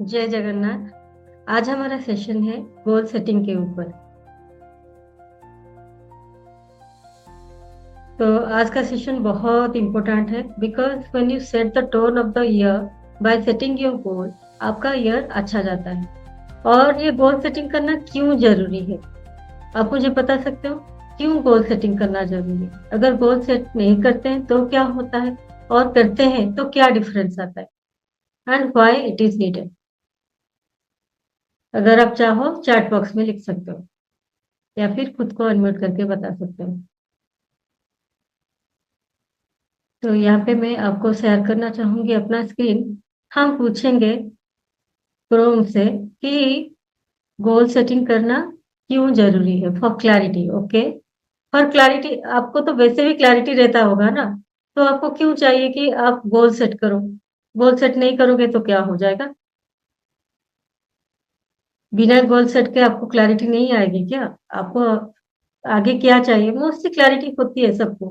जय जगन्नाथ। आज हमारा सेशन है गोल सेटिंग के ऊपर। तो आज का सेशन बहुत इम्पोर्टेंट है because when you set the tone of the year by setting your goal, आपका ईयर अच्छा जाता है। और ये गोल सेटिंग करना क्यों जरूरी है, आप मुझे बता सकते हो? क्यों गोल सेटिंग करना जरूरी है? अगर गोल सेट नहीं करते हैं तो क्या होता है, और करते हैं तो क्या डिफरेंस आता है, and why it is needed? अगर आप चाहो चैट बॉक्स में लिख सकते हो या फिर खुद को अनम्यूट करके बता सकते हो। तो यहाँ पे मैं आपको शेयर करना चाहूंगी अपना स्क्रीन। हम पूछेंगे क्रोम से कि गोल सेटिंग करना क्यों जरूरी है, for clarity. Okay, for clarity. आपको तो वैसे भी क्लैरिटी रहता होगा ना, तो आपको क्यों चाहिए कि आप गोल सेट करो? गोल सेट नहीं करोगे तो क्या हो जाएगा? बिना गोल सेट के आपको क्लैरिटी नहीं आएगी क्या? आपको आगे क्या चाहिए? मोस्टली क्लैरिटी होती है सबको।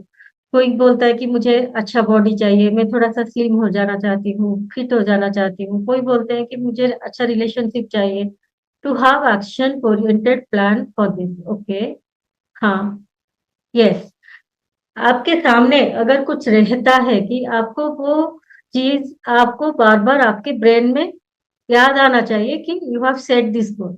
कोई बोलता है कि मुझे अच्छा बॉडी चाहिए, मैं थोड़ा सा स्लिम हो जाना चाहती हूँ, फिट हो जाना चाहती हूँ। कोई बोलते हैं कि मुझे अच्छा रिलेशनशिप चाहिए। To have action oriented plan for this. Okay, हाँ, यस। आपके सामने अगर कुछ रहता है कि आपको वो चीज आपको बार बार आपके ब्रेन में याद आना चाहिए कि you have set this goal,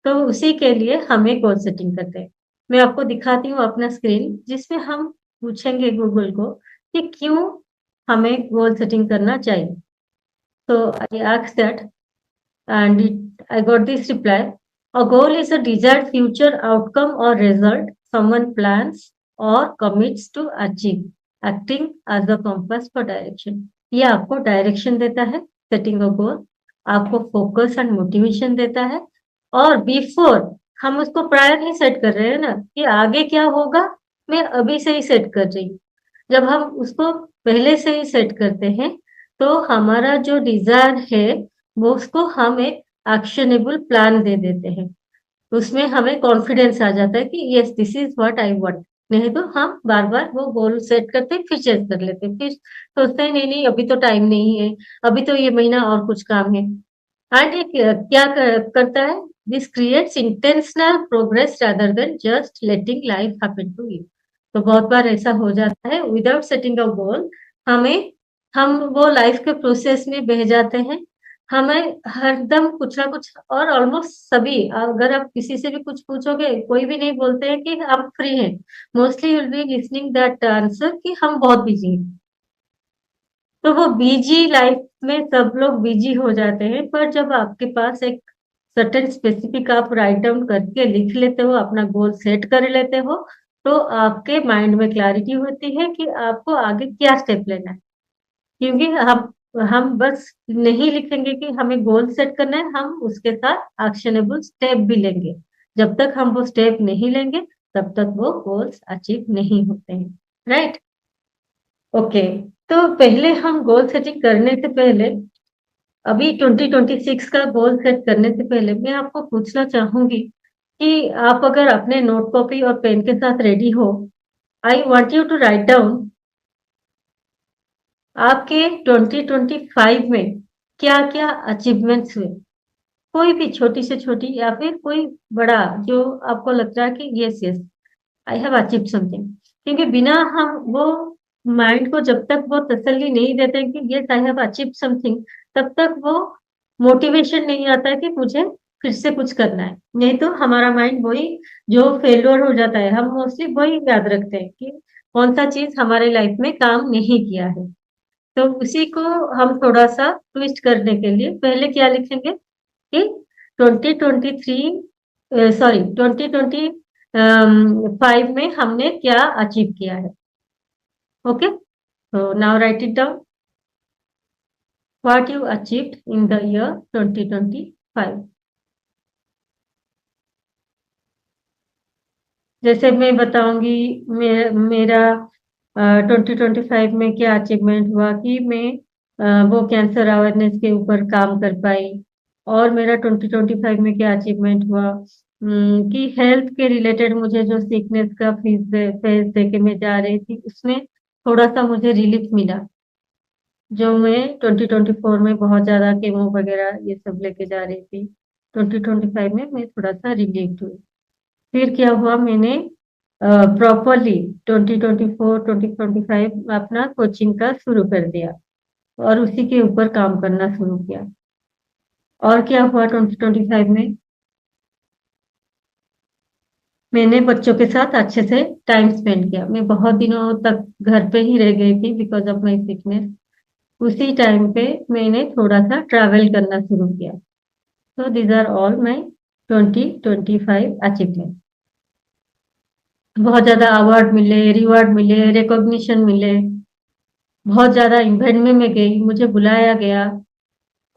तो उसी के लिए हमें गोल सेटिंग करते हैं। मैं आपको दिखाती हूँ अपना स्क्रीन जिसमें हम पूछेंगे गूगल को कि क्यों हमें गोल सेटिंग करना चाहिए। तो I ask that and I got this reply. A goal is a desired future outcome or result someone plans or commits to achieve, acting as a compass for direction. ये आपको direction देता है, setting अ गोल, आपको focus and motivation देता है। और before हम उसको प्रायर ही सेट कर रहे हैं ना कि आगे क्या होगा, मैं अभी से ही सेट कर रही हूँ। जब हम उसको पहले से ही सेट करते हैं तो हमारा जो डिजायर है वो उसको हम एक एक्शनेबल प्लान दे देते हैं। उसमें हमें कॉन्फिडेंस आ जाता है कि yes this is what I want. नहीं तो हम बार बार वो गोल सेट करते हैं, फिर चेंज कर लेते हैं, फिर सोचते हैं नहीं नहीं अभी तो टाइम नहीं है, अभी तो ये महीना और कुछ काम है। एंड ये करता है, this creates intentional progress rather than just letting life happen to you. तो बहुत बार ऐसा हो जाता है विदाउट सेटिंग अ गोल, हमें हम वो लाइफ के प्रोसेस में बह जाते हैं। हमें हरदम कुछ ना कुछ, और ऑलमोस्ट सभी, अगर आप किसी से भी कुछ पूछोगे कोई भी नहीं बोलते हैं कि हम फ्री हैं। Mostly you will be listening that answer कि हम बहुत बिजी हैं। तो वो बिजी लाइफ में सब लोग बिजी हो जाते हैं, पर जब आपके पास एक सर्टेन स्पेसिफिक आप राइट डाउन करके लिख लेते हो, अपना गोल सेट कर लेते हो, तो आपके माइंड में क्लैरिटी होती है कि आपको आगे क्या स्टेप लेना है। क्योंकि हम बस नहीं लिखेंगे कि हमें गोल सेट करना है, हम उसके साथ एक्शनेबल स्टेप भी लेंगे। जब तक हम वो स्टेप नहीं लेंगे तब तक वो गोल्स अचीव नहीं होते हैं। Right, okay. तो पहले हम गोल सेटिंग करने से पहले, अभी 2026 का गोल सेट करने से पहले मैं आपको पूछना चाहूंगी कि आप अगर अपने नोट कॉपी और पेन के साथ रेडी हो, I want you to write down आपके 2025 में क्या क्या अचीवमेंट्स हुए। कोई भी छोटी से छोटी या फिर कोई बड़ा, जो आपको लगता है कि yes yes I have achieve something. क्योंकि बिना हम वो माइंड को जब तक वो तसल्ली नहीं देते कि yes I have achieve something, तब तक वो मोटिवेशन नहीं आता है कि मुझे फिर से कुछ करना है। नहीं तो हमारा माइंड वही जो फेल्योर हो जाता है, हम मोस्टली वही याद रखते हैं कि कौन सा चीज हमारे लाइफ में काम नहीं किया है। तो उसी को हम थोड़ा सा ट्विस्ट करने के लिए पहले क्या लिखेंगे कि 2023, सॉरी 2025 में हमने क्या अचीव किया है। ओके, तो now right it down, what you achieved in the year 2025। जैसे मैं बताऊंगी मेरा 2025 में क्या अचीवमेंट हुआ कि मैं वो कैंसर अवेयरनेस के ऊपर काम कर पाई। और मेरा 2025 में क्या अचीवमेंट हुआ कि हेल्थ के रिलेटेड मुझे जो सिकनेस का फेस दे के मैं जा रही थी, उसमें थोड़ा सा मुझे रिलीफ मिला। जो मैं 2024 में बहुत ज़्यादा केमो वगैरह ये सब लेके जा रही थी। 2025 में मैं थोड़ा-सा रिलीव्ड हुई। फिर क्या हुआ, मैंने प्रॉपरली 2024, 2025 अपना कोचिंग का शुरू कर दिया और उसी के ऊपर काम करना शुरू किया। और क्या हुआ 2025 में, मैंने बच्चों के साथ अच्छे से टाइम स्पेंड किया। मैं बहुत दिनों तक घर पे ही रह गई थी बिकॉज़ ऑफ माय सिकनेस। उसी टाइम पे मैंने थोड़ा-सा ट्रैवल करना शुरू किया। So these are all my 2025 achievement. बहुत ज़्यादा अवार्ड मिले, रिवार्ड मिले, रिकॉग्निशन मिले। बहुत ज़्यादा इवेंट में मैं गई, मुझे बुलाया गया।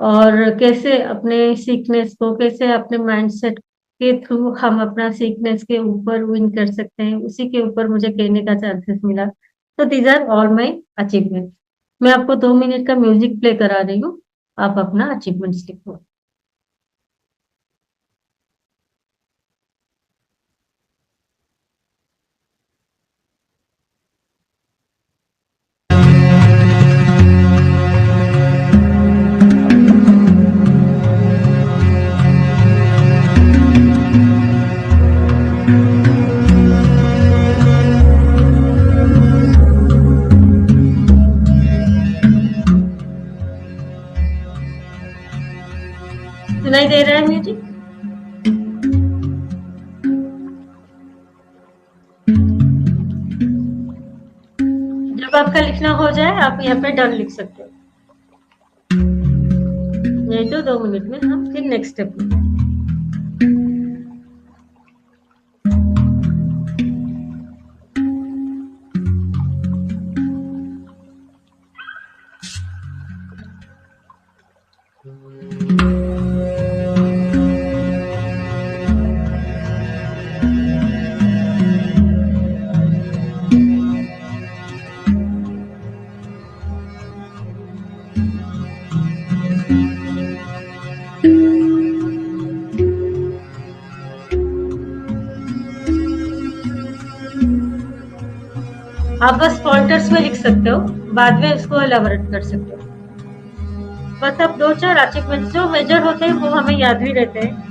और कैसे अपने सीकनेस को, कैसे अपने माइंडसेट के थ्रू हम अपना सीकनेस के ऊपर विन कर सकते हैं, उसी के ऊपर मुझे कहने का चांसेस मिला। तो these are all my achievement. मैं आपको 2 मिनट का म्यूजिक प्ले करा रही हूँ, आप अपना अचीवमेंट्स लिखो। सुनाई दे रहा है म्यूजिक? जब आपका लिखना हो जाए आप यहाँ पे डन लिख सकते हो। नहीं तो 2 मिनट में हम फिर नेक्स्ट स्टेप में। आप बस पॉइंटर्स में लिख सकते हो, बाद में उसको एलाबोरेट कर सकते हो। बस अब 2-4 अचीवमेंट्स जो मेजर होते हैं वो हमें याद भी रहते हैं।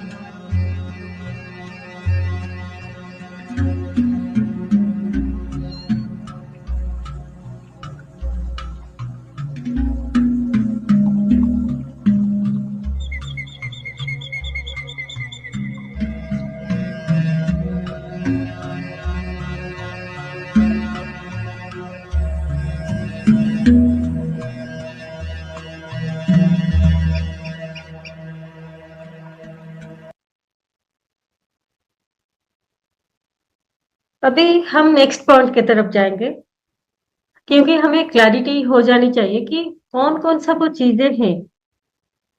अभी हम नेक्स्ट पॉइंट की तरफ जाएंगे, क्योंकि हमें क्लैरिटी हो जानी चाहिए कि कौन कौन सा वो चीजें हैं।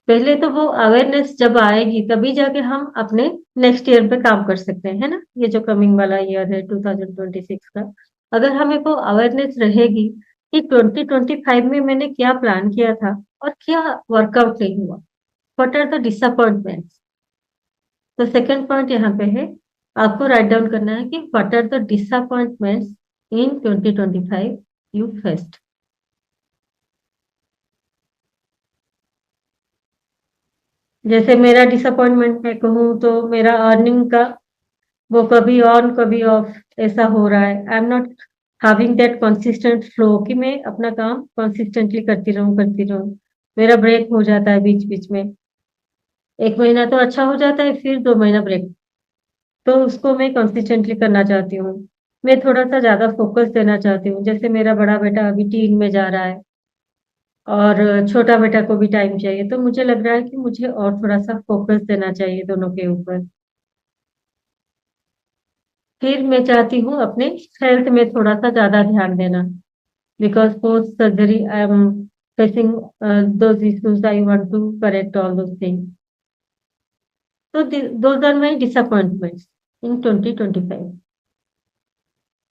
पहले तो वो अवेयरनेस जब आएगी तभी जाके हम अपने नेक्स्ट ईयर पे काम कर सकते हैं, है ना? ये जो कमिंग वाला ईयर है 2026 का, अगर हमें वो अवेयरनेस रहेगी कि 2025 में मैंने क्या प्लान किया था और क्या वर्कआउट नहीं हुआ, व्हाट आर द डिसअपॉइंटमेंट्स। तो सेकंड पॉइंट यहाँ पे है, आपको राइट डाउन करना है कि what are the disappointments in 2025 you faced. जैसे मेरा डिसअपॉइंटमेंट मैं कहूँ तो मेरा अर्निंग का, वो कभी ऑन कभी ऑफ ऐसा हो रहा है। I am not having that consistent flow कि मैं अपना काम कंसिस्टेंटली करती रहूं। मेरा ब्रेक हो जाता है बीच बीच में। 1 महीना तो अच्छा हो जाता है, फिर 2 महीना ब्रेक। तो उसको मैं कंसिस्टेंटली करना चाहती हूँ। मैं थोड़ा सा ज्यादा फोकस देना चाहती हूँ। जैसे मेरा बड़ा बेटा अभी टीन में जा रहा है और छोटा बेटा को भी टाइम चाहिए, तो मुझे लग रहा है कि मुझे और थोड़ा सा फोकस देना चाहिए दोनों के ऊपर। फिर मैं चाहती हूँ अपने हेल्थ में थोड़ा सा ज्यादा ध्यान देना, because post surgery I am facing those issues. I want to correct all those things. So those are my disappointments in 2025.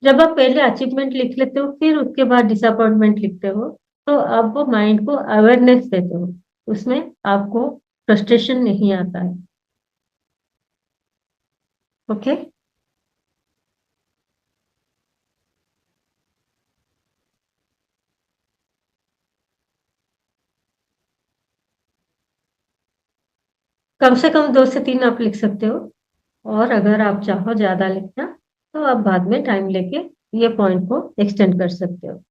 जब आप पहले अचीवमेंट लिख लेते हो फिर उसके बाद डिसअपॉइंटमेंट लिखते हो, तो आप वो माइंड को अवेयरनेस देते हो, उसमें आपको फ्रस्ट्रेशन नहीं आता है। ओके। कम से कम 2 से 3 आप लिख सकते हो, और अगर आप चाहो ज़्यादा लिखना, तो आप बाद में टाइम लेके ये पॉइंट को एक्सटेंड कर सकते हो।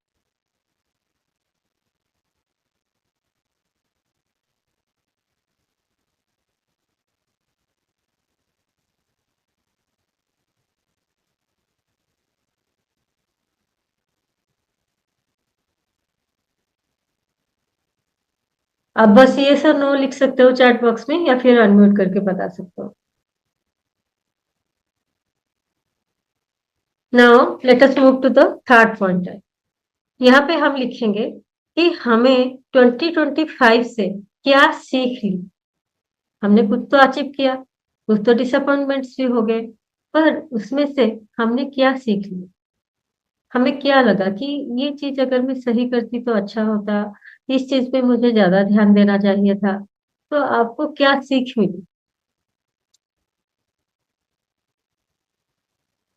आप बस येस और नो लिख सकते हो चैट बॉक्स में, या फिर अनम्यूट करके बता सकते हो। Now let us move to the third point. यहाँ पे हम लिखेंगे कि हमें 2025 से क्या सीख ली। हमने कुछ तो अचीव किया, कुछ तो डिसअपॉइंटमेंट्स भी हो गए, पर उसमें से हमने क्या सीख लिया? हमें क्या लगा कि ये चीज अगर मैं सही करती तो अच्छा होता, इस चीज पे मुझे ज्यादा ध्यान देना चाहिए था। तो आपको क्या सीख मिली?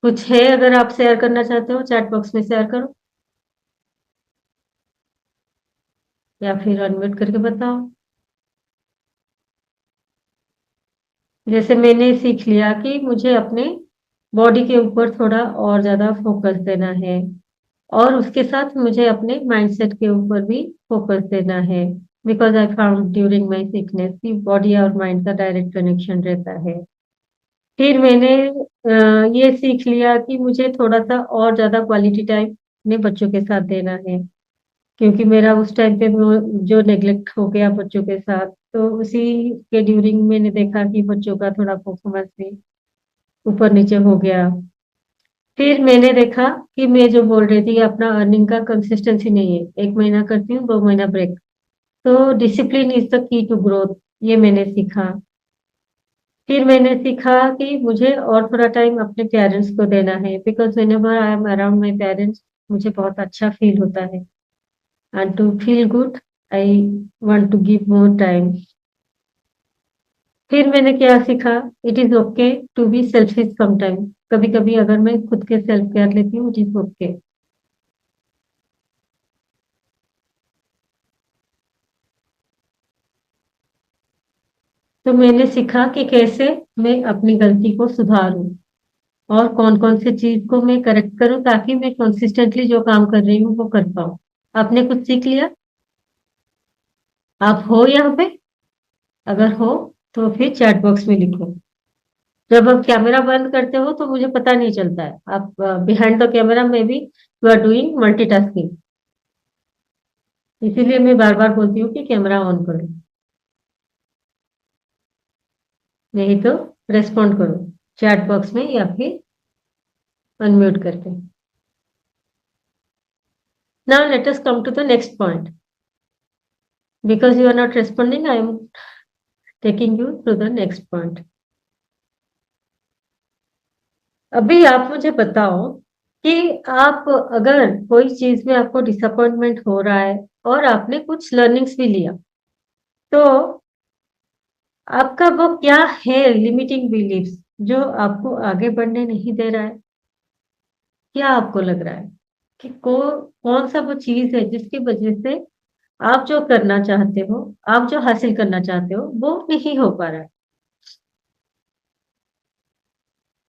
कुछ है अगर आप शेयर करना चाहते हो, चैट बॉक्स में शेयर करो, या फिर अनम्यूट करके बताओ। जैसे मैंने सीख लिया कि मुझे अपने बॉडी के ऊपर थोड़ा और ज्यादा फोकस देना है, और उसके साथ मुझे अपने माइंडसेट के ऊपर भी फोकस देना है। Because I found during my sickness कि बॉडी और माइंड का डायरेक्ट कनेक्शन रहता है। फिर मैंने ये सीख लिया कि मुझे थोड़ा सा और ज्यादा क्वालिटी टाइम अपने बच्चों के साथ देना है, क्योंकि मेरा उस टाइम पे जो नेग्लेक्ट हो गया बच्चों के साथ, तो उसी के ड्यूरिंग मैंने देखा कि बच्चों का थोड़ा परफॉर्मेंस भी ऊपर नीचे हो गया। फिर मैंने देखा कि मैं जो बोल रही थी अपना अर्निंग का कंसिस्टेंसी नहीं है, 1 महीना करती हूँ, 2 महीना ब्रेक। तो discipline is the key to growth, ये मैंने सीखा। फिर मैंने सीखा कि मुझे और थोड़ा टाइम अपने पेरेंट्स को देना है, because whenever I am around my parents मुझे बहुत अच्छा फील होता है, and to feel good I want to give more time. फिर मैंने क्या सीखा, it is okay to be selfish sometime. कभी कभी अगर मैं खुद के सेल्फ केयर लेती हूँ, इट इज ओके। तो मैंने सीखा कि कैसे मैं अपनी गलती को सुधारूं, और कौन कौन से चीज को मैं करेक्ट करूं, ताकि मैं कंसिस्टेंटली जो काम कर रही हूँ वो कर पाऊं। आपने कुछ सीख लिया? आप हो यहाँ पे? अगर हो तो फिर चैट बॉक्स में लिखो। जब आप कैमरा बंद करते हो तो मुझे पता नहीं चलता है, आप बिहाइंड द कैमरा में भी यू आर डूइंग मल्टीटास्किंग। इसीलिए मैं बार बार बोलती हूँ कि कैमरा ऑन करो, नहीं तो रेस्पॉन्ड करो चैट बॉक्स में, या फिर अनम्यूट करके। Now let us come to the next point. Because you are not responding, I am taking you to the next point. अभी आप मुझे बताओ कि आप अगर कोई चीज में आपको डिसअपॉइंटमेंट हो रहा है, और आपने कुछ लर्निंग्स भी लिया, तो आपका वो क्या है लिमिटिंग बिलीफ्स जो आपको आगे बढ़ने नहीं दे रहा है? क्या आपको लग रहा है कि कौन सा वो चीज है जिसकी वजह से आप जो करना चाहते हो, आप जो हासिल करना चाहते हो, वो नहीं हो पा रहा है?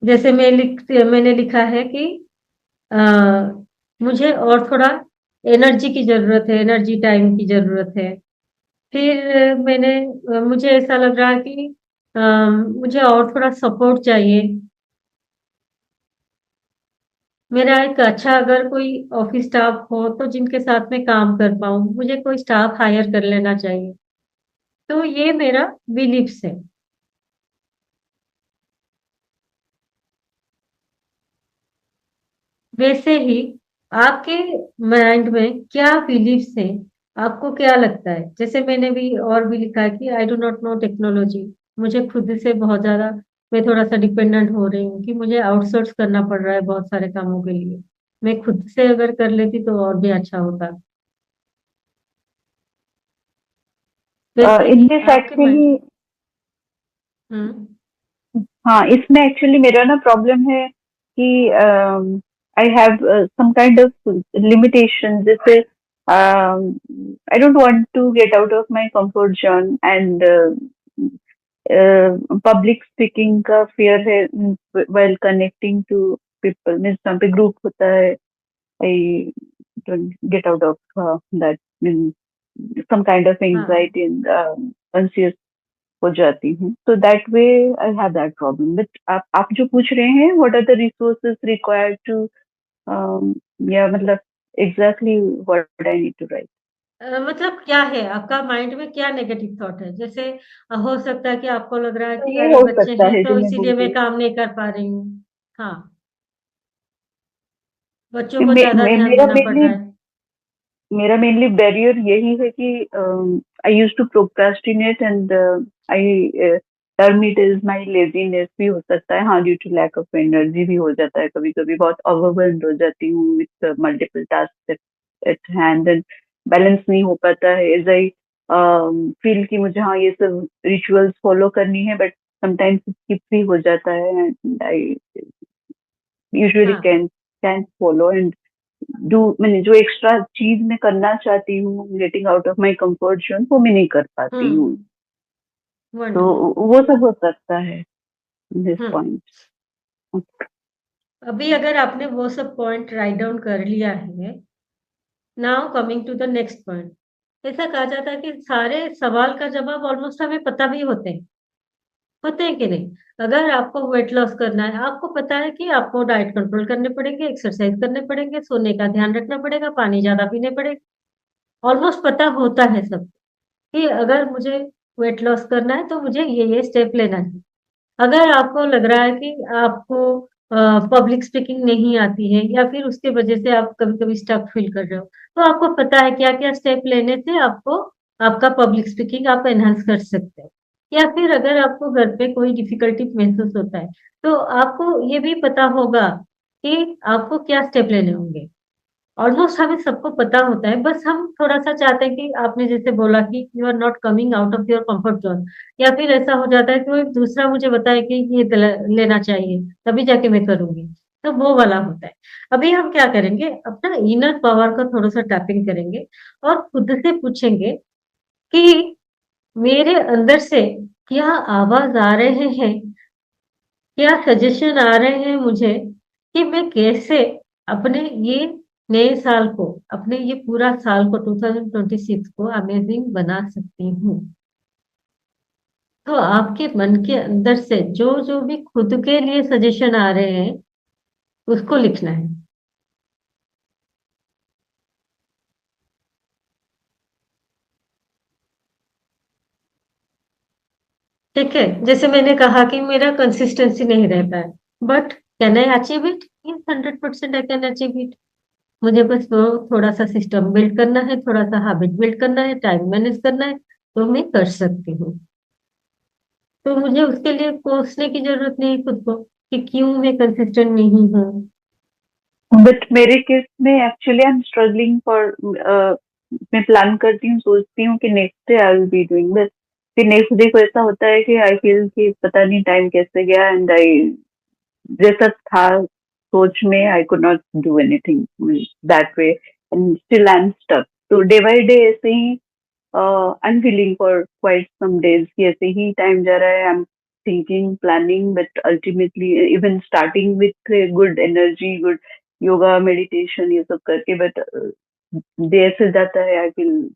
जैसे मैंने लिखा है कि अ, मुझे और थोड़ा एनर्जी की जरूरत है, एनर्जी टाइम की जरूरत है। फिर मुझे ऐसा लग रहा है कि मुझे और थोड़ा सपोर्ट चाहिए। मेरा एक अच्छा अगर कोई ऑफिस स्टाफ हो तो जिनके साथ में काम कर पाऊं, मुझे कोई स्टाफ हायर कर लेना चाहिए। तो ये मेरा बिलीफ्स है। वैसे ही आपके माइंड में क्या बिलीफ्स हैं? आपको क्या लगता है? जैसे मैंने भी और भी लिखा है कि I do not know technology. मुझे खुद से बहुत ज्यादा, मैं थोड़ा सा डिपेंडेंट हो रही हूँ कि मुझे आउटसोर्स करना पड़ रहा है बहुत सारे कामों के लिए। मैं खुद से अगर कर लेती तो और भी अच्छा होता। वैसे इन ही दिस आपके एक्चुअली, माइंड। हम्म। हाँ, इसमें एक्चुअली मेरा ना प्रॉब्लम है कि I have some kind of limitation, जैसे I don't want to get out of my comfort zone, and public speaking का फियर है while connecting to people, means जहाँ पे ग्रुप होता है, I don't get out of that, means some kind of हाँ anxiety and anxious हो जाती हूँ, तो that way I have that problem. But आप जो पूछ रहे हैं, what are the resources required to, या मतलब exactly what I need to write. मतलब क्या है आपका माइंड में, क्या नेगेटिव थॉट है? जैसे हो सकता है कि आपको लग रहा है तो कि ये अरे हो बच्चे सकता हैं है जो तो मैं बोल इसीलिए रही मैं काम नहीं कर पा रही हूँ। हाँ, बच्चों हूँ। को ज्यादा ध्यान देना पड़ रहा है। मेरा मेनली बैरियर यही है कि I use to procrastinate and I term it is my laziness भी हो सकता है, हाँ, due to lack of energy भी हो जाता है, कभी कभी बहुत ओवरवेल्म्ड हो जाती हूँ with multiple task at hand, and balance नहीं हो पाता है। एज आई फील कि मुझे हाँ ये सब रिचुअल्स फॉलो करनी है, बट समटाइम्स स्किप भी हो जाता है, एंड आई यूजुअली हाँ। कैन फॉलो एंड डू, मैंने जो एक्स्ट्रा चीज मैं करना चाहती हूँ, getting out of my comfort zone, वो मैं नहीं कर पाती हूँ। हम्म। तो वंडरफुल। वो सब हो सकता है दिस हम्म। पॉइंट। अभी अगर आपने वो सब पॉइंट राइट डाउन कर लिया है, now coming to the next point. ऐसा कहा जाता है कि सारे सवाल का जवाब ऑलमोस्ट हमें पता भी होते हैं कि नहीं? अगर आपको वेट लॉस करना है, आपको पता है कि आपको डाइट कंट्रोल करने पड़ेंगे, एक्सरसाइज करने पड़ेंगे, सोने का ध्यान रखना पड़ेगा, पानी ज्यादा पीने पड़ेगा। ऑलमोस्ट पता होता है सब कि अगर मुझे वेट लॉस करना है तो मुझे ये स्टेप लेना है। अगर आपको लग रहा है कि आपको पब्लिक स्पीकिंग नहीं आती है, या फिर उसके वजह से आप कभी कभी स्टक फील कर रहे हो, तो आपको पता है क्या क्या स्टेप लेने से आपको आपका पब्लिक स्पीकिंग आप एनहांस कर सकते हैं। या फिर अगर आपको घर पे कोई डिफिकल्टी महसूस होता है, तो आपको ये भी पता होगा कि आपको क्या स्टेप लेने होंगे। ऑलमोस्ट हमें सबको पता होता है, बस हम थोड़ा सा चाहते हैं कि आपने जैसे बोला कि you are not coming out of your comfort zone, या फिर ऐसा हो जाता है कि कोई दूसरा मुझे बताए कि ये लेना चाहिए, तभी जाके मैं करूंगी। तो वो वाला होता है। अभी हम क्या करेंगे, अपना इनर पावर का थोड़ा सा टैपिंग करेंगे और खुद से पूछेंगे कि मेरे अंदर से क्या आवाज आ रहे हैं, क्या सजेशन आ रहे हैं मुझे, कि मैं कैसे अपने ये नए साल को, अपने ये पूरा साल को 2026 को अमेजिंग बना सकती हूँ। तो आपके मन के अंदर से जो जो भी खुद के लिए सजेशन आ रहे हैं, उसको लिखना है। ठीक है, जैसे मैंने कहा कि मेरा कंसिस्टेंसी नहीं रहता है, but can I achieve it? Yes, 100% I can achieve it. मुझे बस वो थोड़ा सा सिस्टम बिल्ड करना है, थोड़ा सा हैबिट बिल्ड करना है, टाइम मैनेज करना है, तो मैं कर सकती हूँ। तो मुझे उसके लिए कोसने की जरूरत नहीं खुद को कि क्यों मैं कंसिस्टेंट नहीं हूँ। बट मेरे केस में actually I am struggling for, मैं प्लान करती हूँ, सोचती हूँ कि next day I will be doing, but फिर नेक्स्ट डे को ऐसा होता है कि आई फील कि पता नहीं टाइम कैसे गया, एंड आई जैसा था सोच में, I could not do anything that way, and still I am stuck. तो डे बाय डे ऐसे ही I am feeling for quite some days कि ऐसे ही टाइम जा रहा है, I am thinking, planning, but ultimately even starting with good energy, good yoga meditation ये सब करके, बट देर से जाता है, आई फील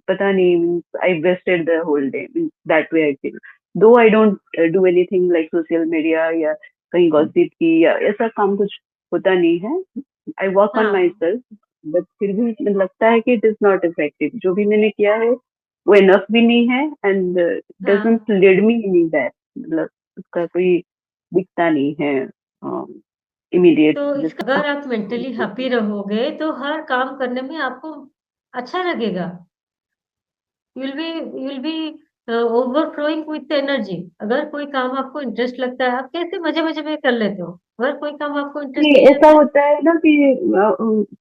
पता नहीं, means I wasted the whole day, means that way I feel. Though I don't do anything like social media या कहीं गॉसिप की या ऐसा काम कुछ होता नहीं है, आई वर्क ऑन माई हाँ। सेल्फ, बट फिर भी मुझे लगता है कि इट इज नॉट इफेक्टिव, जो भी मैंने किया है वो इनफ भी नहीं है, एंड डजंट हाँ। लीड मी एनी बैक, मतलब उसका कोई दिखता नहीं है इमीडिएट तो इसका जिसका। अगर आप मेंटली हैप्पी रहोगे तो हर काम करने में आपको अच्छा लगेगा। You will be overflowing with energy. अगर कोई काम आपको इंटरेस्ट लगता है, आप कैसे मजे मजे में कर लेते हो। अगर कोई काम आपको नहीं, इंटरेस्ट नहीं ऐसा आता है। होता है ना कि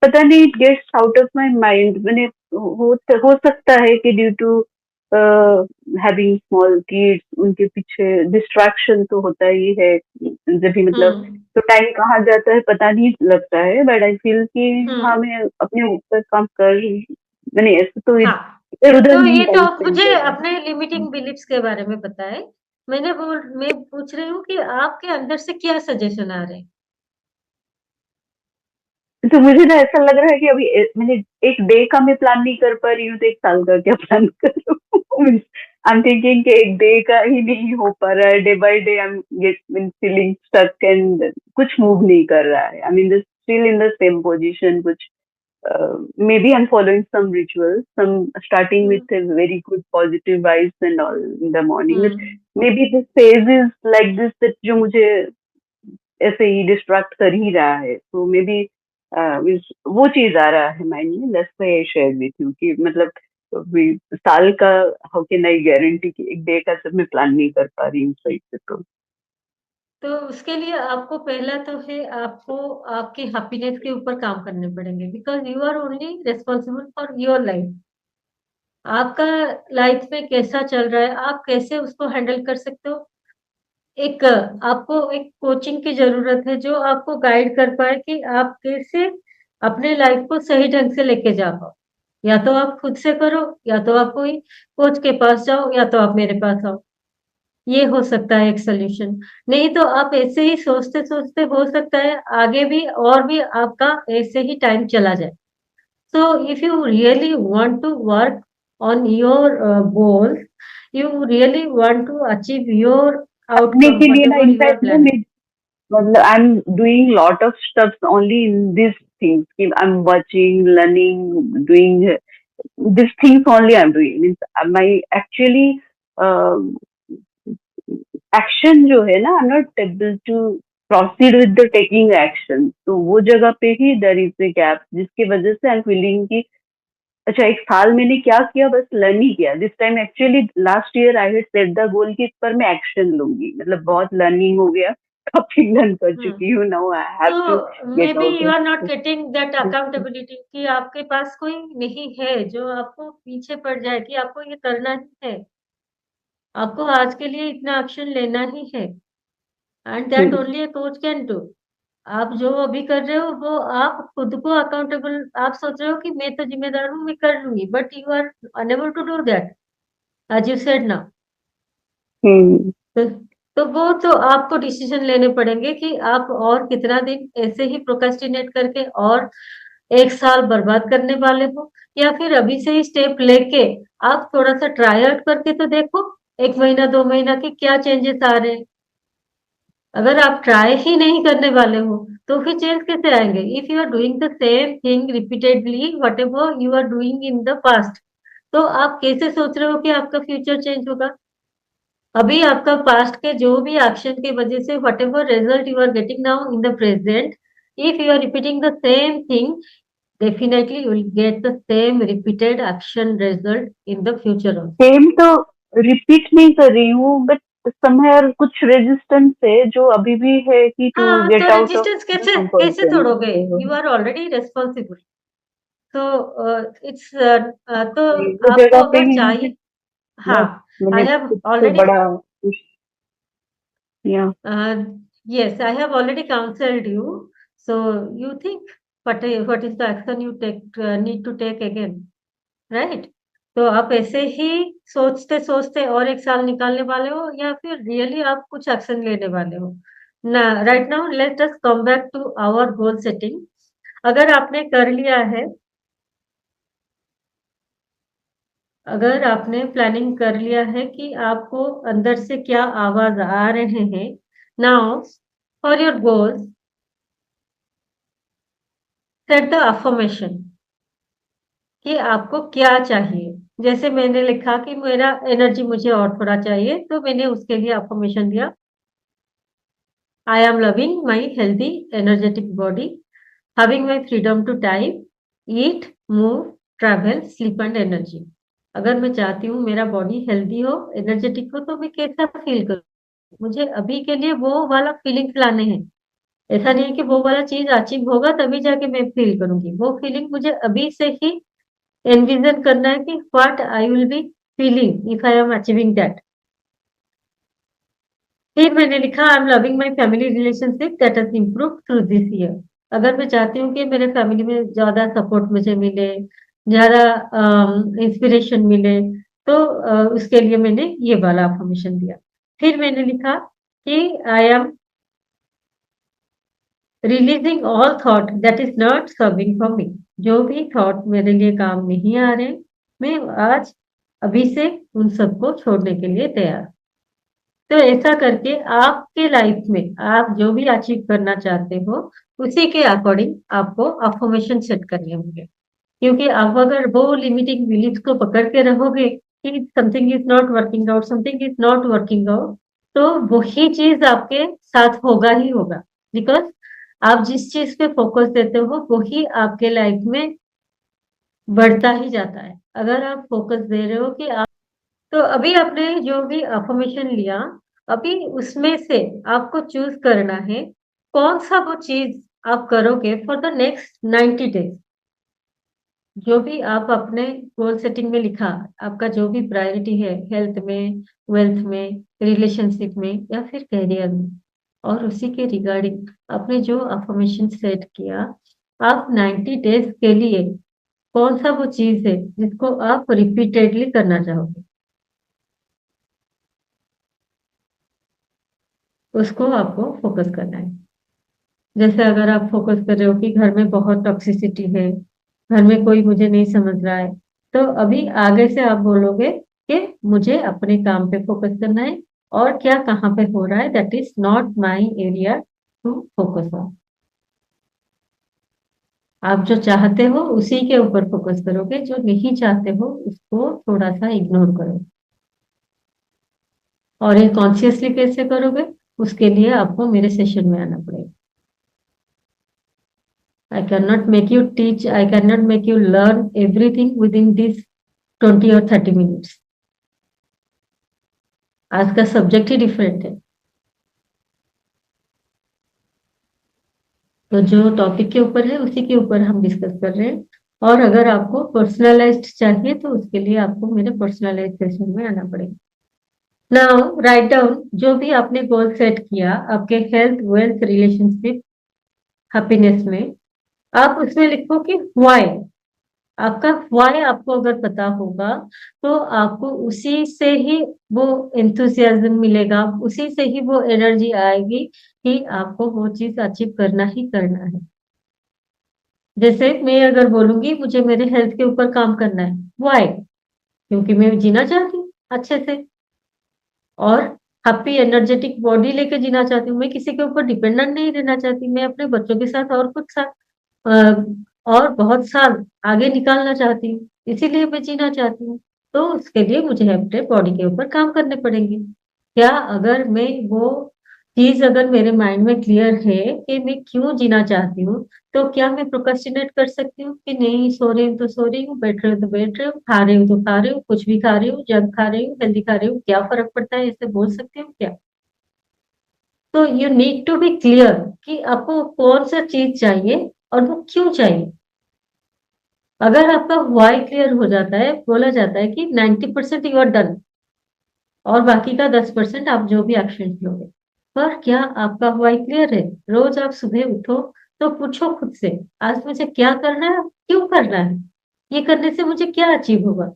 पता नहीं, it gets out of my mind, मैंने हो सकता है कि due to having small kids, उनके पीछे डिस्ट्रैक्शन तो होता ही है, जब भी मतलब, हम्म। तो टाइम कहाँ जाता है पता नहीं लगता है, बट आई फील कि हाँ हम्म। मैं अपने ऊपर काम कर, मैंने ऐसे तो हाँ। इधर-उधर तो नहीं ये तो टाइम आप स्पेंड मुझे कर रहे अपने लिमिटिंग बिलीफ्स के बारे में बताएं। मैं पूछ रही हूँ कि आपके अंदर से क्या सजेशन आ रहे हैं। हैं। तो मुझे ना ऐसा लग रहा है कि अभी मैंने एक डे का मैं प्लान नहीं कर पा रही हूँ, तो एक साल का क्या प्लान करूँ? आई एम थिंकिंग कि एक डे का ही नहीं हो पा रहा है, day by day I am feeling stuck and कुछ मूव नहीं कर रहा है। I mean still in the same position, कुछ maybe I'm following some rituals, some starting hmm with a very good positive vibes and all in the morning. But hmm maybe this phase is like this that जो मुझे ऐसे ही distract कर ही रहा है, तो may be वो चीज आ रहा है माइंड में, that's why I share with you कि मतलब अभी साल का हाउ कैन आई गारंटी कि एक डे का सब मैं प्लान नहीं कर पा रही हूँ सही से। तो उसके लिए आपको पहला तो है आपको आपकी हैप्पीनेस के ऊपर काम करने पड़ेंगे, because you are only responsible for your life. आपका लाइफ में कैसा चल रहा है, आप कैसे उसको हैंडल कर सकते हो। एक आपको एक कोचिंग की जरूरत है जो आपको गाइड कर पाए कि आप कैसे अपने लाइफ को सही ढंग से लेके जा पाओ। या तो आप खुद से करो, या तो आप कोई कोच के पास जाओ, या तो आप मेरे पास आओ। ये हो सकता है एक सोल्यूशन। नहीं तो आप ऐसे ही सोचते सोचते हो सकता है आगे भी और भी आपका ऐसे ही टाइम चला जाए। So if you really want to work on your goals, you really want to achieve your अपने outcome, के लिए ना whatever you are इनफैक्ट ना planning. मैं मतलब I am doing lot of stuffs only in this things कि I am watching learning doing this things only I am doing means my actually action जो है ना I am not able to proceed with the taking action, तो वो जगह पे ही there is a gap जिसकी वजह से आई एम फीलिंग कि अच्छा एक साल मैंने क्या किया, बस लर्न ही किया। This time actually last year I had set the goal कि इस पर मैं एक्शन लूंगी, मतलब बहुत लर्निंग हो गया, काफी लर्न कर Hmm. चुकी हूँ, now I have to So get maybe out you are not of getting that accountability कि आपके पास कोई नहीं है जो आपको पीछे पड़ जाए कि आपको ये करना ही है। आपको आज के लिए इतना एक्शन लेना ही है। And that only a coach can do. आप जो अभी कर रहे हो वो आप खुद को अकाउंटेबल, आप सोच रहे हो कि मैं तो जिम्मेदार हूँ, मैं कर लूंगी, but you are unable to do that as you said ना। तो, तो वो तो आपको डिसीजन लेने पड़ेंगे कि आप और कितना दिन ऐसे ही प्रोक्रेस्टिनेट करके और एक साल बर्बाद करने वाले हो, या फिर अभी से ही स्टेप लेके आप थोड़ा सा ट्राई आउट करके तो देखो, 1 महीना 2 महीना के क्या चेंजेस आ रहे हैं। अगर आप ट्राई ही नहीं करने वाले हो तो फिर चेंज कैसे आएंगे। If you are doing the same thing repeatedly whatever you are doing in the past, तो आप कैसे सोच रहे हो कि आपका फ्यूचर चेंज होगा। अभी आपका पास्ट के जो भी एक्शन की वजह से whatever result you are getting now in the present, if you are repeating the same thing, definitely you will get the same repeated action result in the future also. Same तो repeat नहीं कर रही हूँ, but somewhere कुछ resistance है जो अभी भी है कि टू हाँ, तो get out of resistance the कैसे कंफर्ट कैसे जोन। तोड़ोगे। You are already responsible. तो इट्स तो वो आपको जगह पे अगर ही मुझे चाहिए। हाँ, बस मैंने आई हैव खुद से ऑलरेडी बड़ा कुछ किया। yes, I have already counseled you, so you think what is the action you take need to take again, right? तो आप ऐसे ही सोचते सोचते और एक साल निकालने वाले हो, या फिर रियली आप कुछ एक्शन लेने वाले हो ना। Right now let us come back to our goal setting. अगर आपने कर लिया है, अगर आपने प्लानिंग कर लिया है कि आपको अंदर से क्या आवाज आ रहे हैं, now for your goals set the affirmation कि आपको क्या चाहिए। जैसे मैंने लिखा कि मेरा एनर्जी मुझे और थोड़ा चाहिए, तो मैंने उसके लिए अफर्मेशन दिया, I am loving my healthy, energetic body, having my freedom to type, eat, move, travel, sleep and energy। अगर मैं चाहती हूँ मेरा बॉडी हेल्दी हो, एनर्जेटिक हो, तो मैं कैसा फील करूँ। मुझे अभी के लिए वो वाला फीलिंग्स लाने हैं। ऐसा नहीं है कि वो वाला चीज अचीव होगा तभी जाके मैं फील करूंगी। वो फीलिंग मुझे अभी से ही एनविजन करना है कि what I will be feeling if I am achieving that. फिर मैंने लिखा I am loving my family relationship that has improve through this year. अगर मैं चाहती हूँ कि मेरे फैमिली में ज्यादा सपोर्ट मुझे मिले, ज़्यादा इंस्पिरेशन मिले, तो उसके लिए मैंने ये वाला अफ़र्मेशन दिया। फिर मैंने लिखा कि I M releasing all thought that is not serving for me. जो भी थॉट मेरे लिए काम नहीं आ रहे, मैं आज अभी से उन सबको छोड़ने के लिए तैयार। तो ऐसा करके आपके लाइफ में आप जो भी अचीव करना चाहते हो, उसी के अकॉर्डिंग आपको अफ़र्मेशन सेट करने होंगे। क्योंकि आप अगर वो लिमिटिंग बिलीफ्स को पकड़ के रहोगे कि something is not working out, something is not working out, तो वही चीज़ आपके साथ होगा ही होगा। बिकॉज़ आप जिस चीज़ पे फ़ोकस देते हो, वही आपके लाइफ में बढ़ता ही जाता है। अगर आप फ़ोकस दे रहे हो कि आप तो अभी आपने जो भी अफ़र्मेशन लिया, अभी उसमें से आपको चूज़ करना है, कौन-सा वो चीज़ आप करोगे फॉर द नेक्स्ट 90 डेज़। जो भी आप अपने गोल सेटिंग में लिखा, आपका जो भी प्रायोरिटी है, हेल्थ में, वेल्थ में, रिलेशनशिप में या फिर करियर में, और उसी के रिगार्डिंग आपने जो अफ़र्मेशन सेट किया, आप 90 डेज़ के लिए कौन-सा वो चीज़ है जिसको आप रिपीटेडली करना चाहोगे? उसको आपको फ़ोकस करना है। जैसे अगर आप फ़ोकस कर रहे हो कि घर में बहुत टॉक्सिसिटी है, घर में कोई मुझे नहीं समझ रहा है, तो अभी आगे से आप बोलोगे कि मुझे अपने काम पे फ़ोकस करना है और क्या कहाँ पे हो रहा है, that is not my area to focus on. आप जो चाहते हो उसी के ऊपर फ़ोकस करोगे, जो नहीं चाहते हो उसको थोड़ा-सा इग्नोर करो। और ये कॉन्शियसली कैसे करोगे? उसके लिए आपको मेरे सेशन में आना पड़ेगा। I cannot make you teach, I cannot make you learn everything within this 20 or 30 minutes. आज का सब्जेक्ट ही डिफरेंट है। तो जो टॉपिक के ऊपर है उसी के ऊपर हम डिस्कस कर रहे हैं, और अगर आपको पर्सनलाइज्ड चाहिए तो उसके लिए आपको मेरे पर्सनलाइज्ड सेशन में आना पड़ेगा। नाउ राइट डाउन जो भी आपने गोल सेट किया आपके हेल्थ, वेल्थ, रिलेशनशिप, हैप्पीनेस में, आप उसमें लिखो कि व्हाई। आपका व्हाय आपको अगर पता होगा, तो आपको उसी से ही वो एंथुसियाज़्म मिलेगा, उसी से ही वो एनर्जी आएगी कि आपको वो चीज़ अचीव करना ही करना है। जैसे मैं अगर बोलूँगी मुझे मेरे हेल्थ के ऊपर काम करना है, व्हाय? क्योंकि मैं जीना चाहती हूँ अच्छे से और हैप्पी एनर्जेटिक बॉडी लेके जीना चाहती हूँ। मैं किसी के ऊपर डिपेंडेंट नहीं रहना चाहती। मैं अपने बच्चों के साथ और कुछ साल अ, और बहुत साल आगे निकालना चाहती हूँ, इसीलिए मैं जीना चाहती हूँ। तो उसके लिए मुझे अपने बॉडी के ऊपर काम करने पड़ेंगे। क्या अगर मैं वो चीज़ अगर मेरे माइंड में क्लियर है कि मैं क्यों जीना चाहती हूँ, तो क्या मैं प्रोक्रेस्टिनेट कर सकती हूँ कि नहीं सो रही हूँ तो सो रही हूँ, बैठ रही हूँ तो बैठ रही हूँ, खा रही हूँ तो खा रही हूँ, कुछ भी खा रही हूँ, जंक खा रही हूँ, हेल्दी खा रही हूँ, क्या फ़र्क पड़ता है, ऐसे बोल सकती हूँ क्या? तो you need to be clear कि आपको कौन-सा चीज़ चाहिए और वो क्यों चाहिए। अगर आपका व्हाय क्लियर हो जाता है, बोला जाता है कि 90% यू आर डन और बाकी का 10% आप जो भी एक्शंस लोगे। पर क्या आपका व्हाय क्लियर है? रोज़ आप सुबह उठो तो पूछो खुद से, आज मुझे क्या करना है? क्यों करना है? ये करने से मुझे क्या अचीव होगा?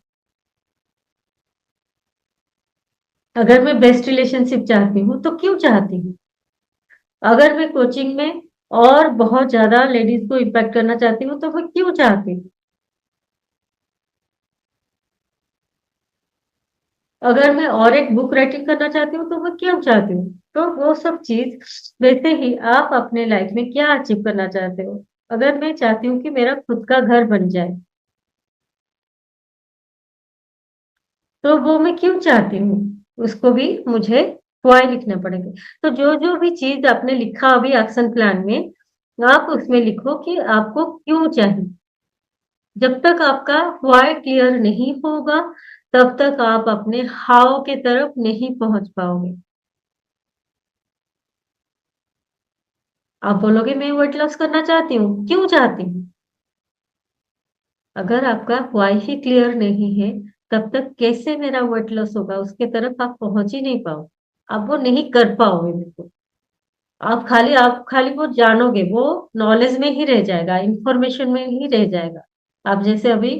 अगर मैं बेस्ट रिलेशनशिप चाहती हूँ, तो क्यों चाहती हूँ? अगर मैं कोचिंग में और बहुत ज़्यादा लेडीज़ को इम्पैक्ट करना चाहती हूँ, तो मैं क्यों चाहती हूँ? अगर मैं और एक बुक राइटिंग करना चाहती हूँ, तो मैं क्यों चाहती हूँ? तो वो सब चीज़ वैसे ही आप अपने लाइफ में क्या अचीव करना चाहते हो? अगर मैं चाहती हूँ कि मेरा खुद का घर बन जाए, तो वो मैं क्यों चाहती हूँ? उसको भी मुझे व्हाय लिखना पड़ेगा। तो जो-जो भी चीज़ आपने लिखा अभी एक्शन प्लान में, आप उसमें लिखो कि आपको क्यों चाहिए? जब तक आपका व्हाय क्लियर नहीं होगा, तब तक आप अपने हाउ के तरफ नहीं पहुँच पाओगे। आप बोलोगे मैं वेट लॉस करना चाहती हूँ, क्यों चाहती हूँ? अगर आपका व्हाय ही क्लियर नहीं है, तब तक कैसे मेरा वेट लॉस होगा? उसके तरफ आप पहुँच ही नहीं पाओगे। आप वो नहीं कर पाओगे बिल्कुल। आप खाली वो जानोगे, वो नॉलेज में ही रह जाएगा, इन्फॉर्मेशन में ही रह जाएगा। आप जैसे अभी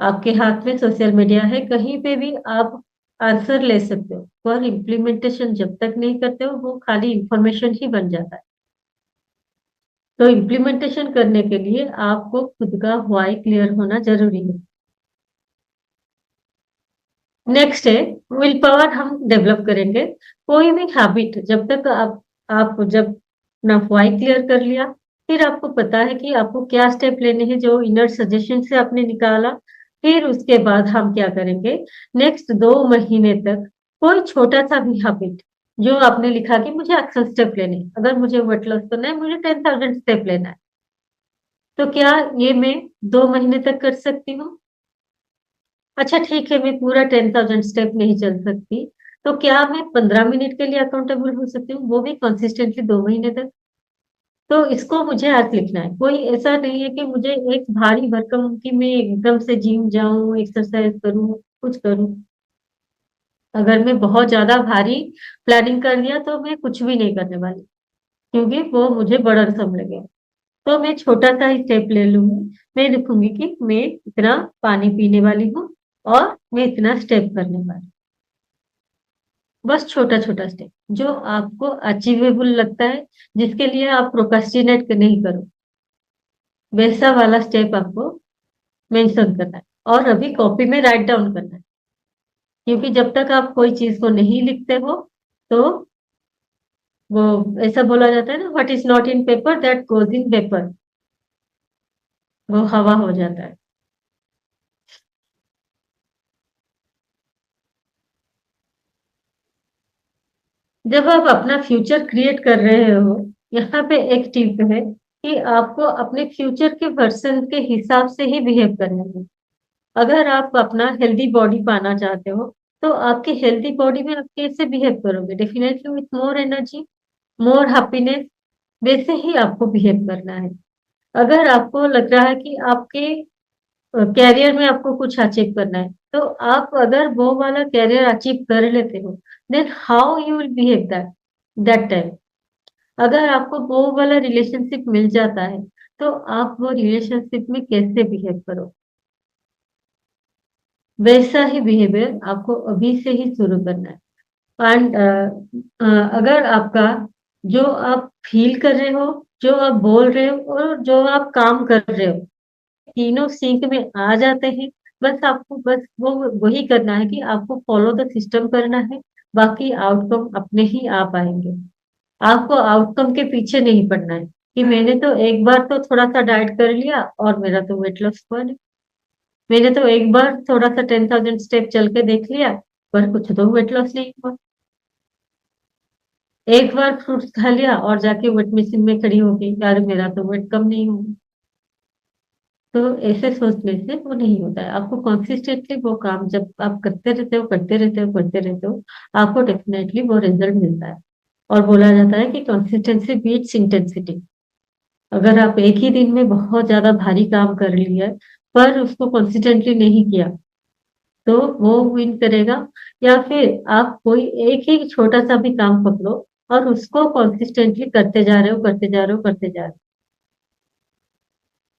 आपके हाथ में सोशल मीडिया है, कहीं पे भी आप आंसर ले सकते हो, पर इम्प्लीमेंटेशन जब तक नहीं करते हो वो खाली इंफॉर्मेशन ही बन जाता है। तो इम्प्लीमेंटेशन करने के लिए आपको खुद का व्हाई क्लियर होना जरूरी है। नेक्स्ट है विल पावर, हम डेवलप करेंगे। कोई भी हैबिट जब तक आप जब अपना व्हाई क्लियर कर लिया, फिर आपको पता है कि आपको क्या स्टेप लेने हैं जो इनर सजेशन से आपने निकाला, फिर उसके बाद हम क्या करेंगे, नेक्स्ट 2 महीने तक कोई छोटा सा भी हैबिट जो आपने लिखा कि मुझे एक्शन स्टेप लेने हैं। अगर मुझे वेट लॉस करना है, मुझे 10,000 स्टेप लेना है, तो क्या ये मैं 2 महीने तक कर सकती हूँ? अच्छा ठीक है, मैं पूरा 10,000 स्टेप नहीं चल सकती, तो क्या मैं 15 मिनट के लिए अकाउंटेबल हो सकती हूँ, वो भी कंसिस्टेंटली 2 महीने तक? तो इसको मुझे आज लिखना है। कोई ऐसा नहीं है कि मुझे एक भारी भरकम कि मैं एकदम से जिम जाऊं, एक्सरसाइज करूं, कुछ करूं। अगर मैं बहुत ज्यादा भारी प्लानिंग कर दिया तो मैं कुछ भी नहीं करने वाली, क्योंकि वो मुझे बर्डनसम लगेगा। तो मैं छोटा सा ही स्टेप ले लूंगी। मैं लिखूंगी कि मैं इतना पानी पीने वाली हूँ और मैं इतना स्टेप करने वाली हूँ। बस छोटा छोटा स्टेप जो आपको अचीवेबल लगता है, जिसके लिए आप प्रोक्रेस्टिनेट नहीं करो, वैसा वाला स्टेप आपको मेंशन करना है और अभी कॉपी में राइट डाउन करना है। क्योंकि जब तक आप कोई चीज को नहीं लिखते हो, तो वो ऐसा बोला जाता है ना, what is not in paper that goes in vapour, वो हवा हो जाता है। जब आप अपना फ्यूचर क्रिएट कर रहे हो, यहाँ पे एक टिप है कि आपको अपने फ्यूचर के वर्जन के हिसाब से ही बिहेव करना है। अगर आप अपना हेल्दी बॉडी पाना चाहते हो, तो आपकी हेल्दी बॉडी में आप कैसे बिहेव करोगे? Definitely with more energy, more happiness, वैसे ही आपको बिहेव करना है। अगर आपको लग रहा है कि आपके कैरियर में आपको कुछ अचीव करना है, तो आप अगर वो वाला कैरियर अचीव कर लेते हो, then how you will behave that that time. अगर आपको वो वाला रिलेशनशिप मिल जाता है, तो आप वो रिलेशनशिप में कैसे बिहेव करो, वैसा ही बिहेवियर आपको अभी से ही शुरू करना है। एंड अगर आपका जो आप फील कर रहे हो, जो आप बोल रहे हो और जो आप काम कर रहे हो, तीनों सिंक में आ जाते हैं, बस आपको बस वो वही करना है कि आपको फॉलो द सिस्टम करना है। बाकी आउटकम अपने ही आ पाएंगे। आपको आउटकम के पीछे नहीं पड़ना है कि मैंने तो एक बार तो थोड़ा सा डाइट कर लिया और मेरा तो वेट लॉस हुआ नहीं। मैंने तो एक बार थोड़ा सा 10,000 स्टेप चल के देख लिया, पर कुछ तो वेट लॉस नहीं हुआ। एक बार फ्रूट्स खा लिया और जाके वेट मशीन में खड़ी हो गई, यार मेरा तो वेट कम नहीं हुआ। तो ऐसे सोचने से वो नहीं होता है। आपको कंसिस्टेंटली वो काम जब आप करते रहते हो करते रहते हो करते रहते हो, आपको डेफिनेटली वो रिजल्ट मिलता है। और बोला जाता है कि कंसिस्टेंसी बीट्स इंटेंसिटी। अगर आप एक ही दिन में बहुत ज्यादा भारी काम कर लिया पर उसको कंसिस्टेंटली नहीं किया, तो वो विन करेगा। या फिर आप कोई एक ही छोटा सा भी काम पकड़ो और उसको कंसिस्टेंटली करते जा रहे हो करते जा रहे हो करते जा रहे हो,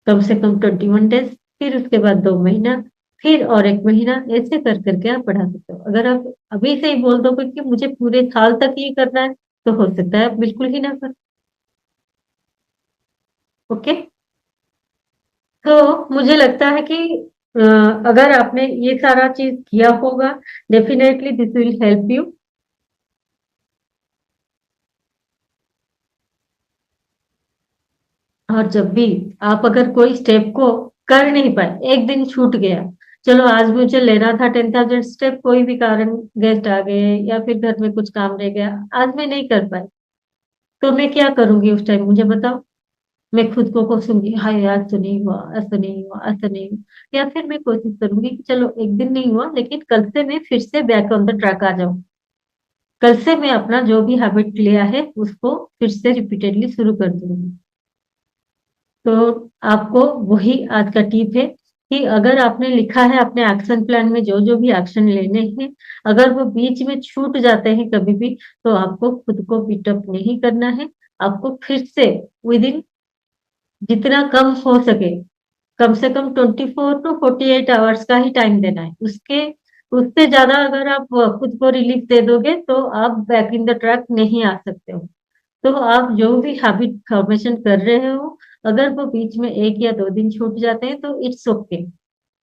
कम से कम 21 डेज, फिर उसके बाद 2 महीना, फिर और 1 महीना, ऐसे कर करके आप बढ़ा सकते हो। अगर आप अभी से ही बोल दो कि मुझे पूरे साल तक ये करना है, तो हो सकता है आप बिल्कुल ही ना कर। ओके। तो मुझे लगता है कि अ, अगर आपने ये सारा चीज किया होगा, definitely this will help you. और जब भी आप अगर कोई स्टेप को कर नहीं पाए, एक दिन छूट गया, चलो आज मुझे लेना था 10,000 स्टेप, कोई भी कारण, गेस्ट आ गए या फिर घर में कुछ काम रह गया, आज मैं नहीं कर पाई, तो मैं क्या करूंगी उस टाइम, मुझे बताओ। मैं खुद को कोसूंगी, हाय आज तो नहीं हुआ, ऐसा नहीं हुआ, ऐसा नहीं हुआ। या फिर मैं कोशिश करूंगी कि चलो एक दिन नहीं हुआ, लेकिन कल से मैं फिर से बैक ऑन द ट्रैक आ जाऊं। कल से मैं अपना जो भी हैबिट लिया है उसको फिर से रिपीटेडली शुरू कर दूंगी। तो आपको वही आज का टिप है कि अगर आपने लिखा है अपने एक्शन प्लान में जो जो भी एक्शन लेने हैं, अगर वो बीच में छूट जाते हैं कभी भी, तो आपको खुद को बीटअप नहीं करना है। आपको फिर से विद इन जितना कम हो सके कम से कम 24 टू 48 आवर्स का ही टाइम देना है। उससे ज्यादा अगर आप खुद को रिलीफ दे दोगे तो आप बैक इन द ट्रैक नहीं आ सकते हो। तो आप जो भी हैबिट फॉर्मेशन कर रहे हो, अगर वो बीच में 1 या 2 दिन छूट जाते हैं तो इट्स ओके।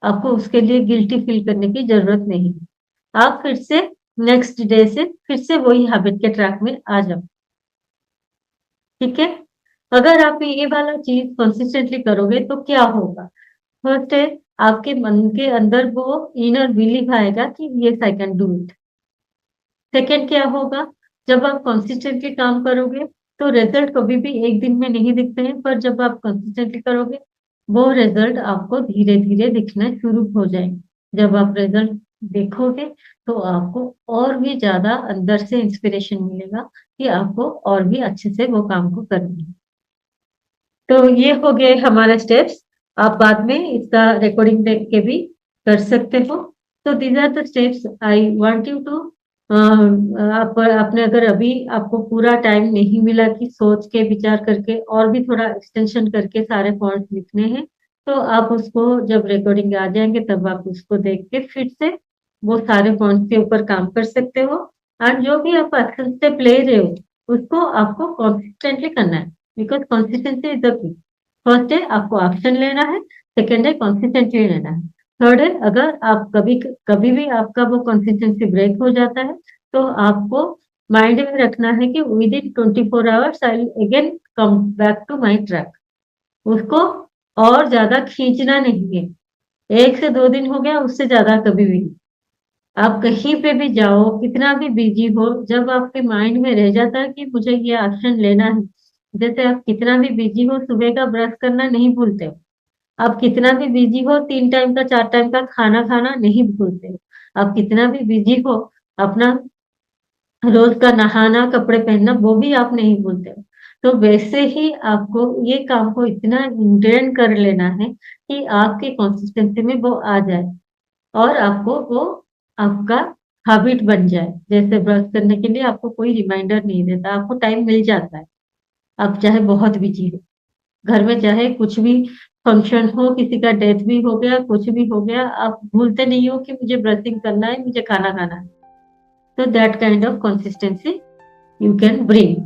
आपको उसके लिए गिल्टी फील करने की जरूरत नहीं है। आप फिर से नेक्स्ट डे से फिर से वही हैबिट के ट्रैक में आ जाओ। ठीक है? अगर आप ये वाला चीज कंसिस्टेंटली करोगे तो क्या होगा? फर्स्ट है, आपके मन के अंदर वो इनर बिलीफ आएगा कि yes I can do it. Second क्या होगा? जब आप कंसिस्टेंटली काम करोगे तो रिजल्ट कभी भी एक दिन में नहीं दिखते हैं, पर जब आप कंसिस्टेंटली करोगे वो रिजल्ट आपको धीरे धीरे दिखना शुरू हो जाएंगे। जब आप रिजल्ट देखोगे तो आपको और भी ज्यादा अंदर से इंस्पिरेशन मिलेगा कि आपको और भी अच्छे से वो काम को करना है। तो ये हो गए हमारा स्टेप्स। आप बाद में इसका रिकॉर्डिंग देख के भी कर सकते हो। तो these are the steps I want you to. आप आपने अगर अभी आपको पूरा टाइम नहीं मिला कि सोच के विचार करके और भी थोड़ा एक्सटेंशन करके सारे पॉइंट्स लिखने हैं, तो आप उसको जब रिकॉर्डिंग आ जाएंगे तब आप उसको देख के फिर से वो सारे पॉइंट्स के ऊपर काम कर सकते हो। और जो भी आप एक्शन स्टेप ले रहे हो उसको आपको कॉन्सिस्टेंटली करना है, बिकॉज कंसिस्टेंसी इज द की। फर्स्ट है आपको एक्शन लेना है, सेकेंड है कंसिस्टेंटली लेना है, थर्ड है अगर आप कभी कभी भी आपका वो कंसिस्टेंसी ब्रेक हो जाता है तो आपको माइंड में रखना है कि within 24 hours I will again come back to my track. उसको और ज्यादा खींचना नहीं है। 1 से 2 दिन हो गया, उससे ज्यादा कभी भी नहीं। आप कहीं पे भी जाओ, कितना भी बिजी हो, जब आपके माइंड में रह जाता है कि मुझे ये एक्शन लेना है, जैसे आप कितना भी बिजी हो सुबह का ब्रश करना नहीं भूलते हो, आप कितना भी बिजी हो 3 टाइम का 4 टाइम का खाना खाना नहीं भूलते हो, आप कितना भी बिजी हो अपना रोज का नहाना कपड़े पहनना वो भी आप नहीं भूलते हो। तो वैसे ही आपको ये काम को इतना इंटेंड कर लेना है कि आपकी कंसिस्टेंसी में वो आ जाए और आपको वो आपका हैबिट बन जाए। जैसे ब्रश करने के लिए आपको कोई रिमाइंडर नहीं देता, आपको टाइम मिल जाता है। आप चाहे बहुत बिजी हो, घर में चाहे कुछ भी फंक्शन हो, किसी का डेथ भी हो गया, कुछ भी हो गया, आप भूलते नहीं हो कि मुझे ब्रशिंग करना है, मुझे खाना खाना है। तो that kind of consistency you can bring.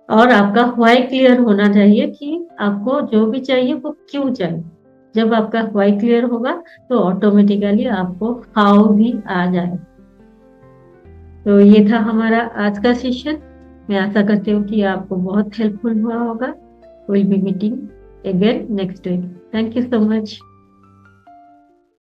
और आपका व्हाई क्लियर होना चाहिए कि आपको जो भी चाहिए वो क्यों चाहिए। जब आपका व्हाई क्लियर होगा तो ऑटोमेटिकली आपको हाउ भी आ जाए। तो ये था हमारा आज का सेशन। मैं आशा करती हूँ कि आपको बहुत हेल्पफुल हुआ होगा। Will be meeting again next week. Thank you so much.